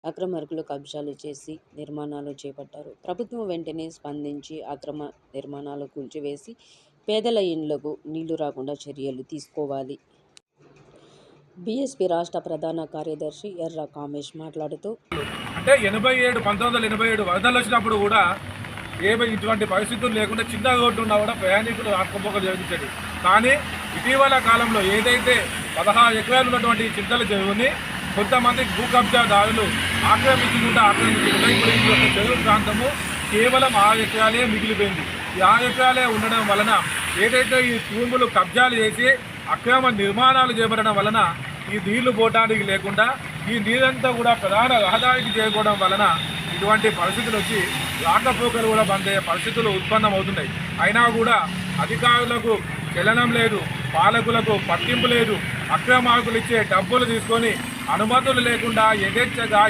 అక్రమార్కులు కబ్జాలు చేసి నిర్మాణాలు చేపట్టారు. ప్రభుత్వం వెంటనే స్పందించి అక్రమ నిర్మాణాలు కూల్చివేసి పేదల ఇండ్లకు నీళ్లు రాకుండా చర్యలు తీసుకోవాలి. బీఎస్పీ రాష్ట్ర ప్రధాన కార్యదర్శి ఎర్ర కామేష్ మాట్లాడుతూ, అంటే 1987 వరదలు వచ్చినప్పుడు కూడా ఇటువంటి పరిస్థితులు లేకుండా చిన్న రోడ్డు ఉన్నా కూడా ప్రయాణికులు రాకపోకలు జరిగించేది. కానీ ఇటీవల కాలంలో ఏదైతే 16 ఎకరాలు ఉన్నటువంటి చింతల చెరువుని కొంతమంది భూ కబ్జాదారులు ఆక్రమించుకుంటా ఇప్పుడు ఈ యొక్క చెరువు ప్రాంతము కేవలం 6 ఎకరాలే మిగిలిపోయింది. ఈ 6 ఎకరాలే ఉండడం వలన ఏదైతే ఈ భూములు కబ్జాలు చేసి అక్రమ నిర్మాణాలు చేపట్టడం వలన ఈ నీళ్లు పోవడానికి లేకుండా ఈ నీరంతా కూడా ప్రధాన రహదారికి చేరుకోవడం వలన ఇటువంటి పరిస్థితులు వచ్చి రాకపోకలు కూడా బంద్ అయ్యే పరిస్థితులు ఉత్పన్నమవుతున్నాయి. అయినా కూడా అధికారులకు చలనం లేదు, పాలకులకు పట్టింపు లేదు. అక్రమార్కులు ఇచ్చే డబ్బులు తీసుకొని అనుమతులు లేకుండా యథేచ్ఛగా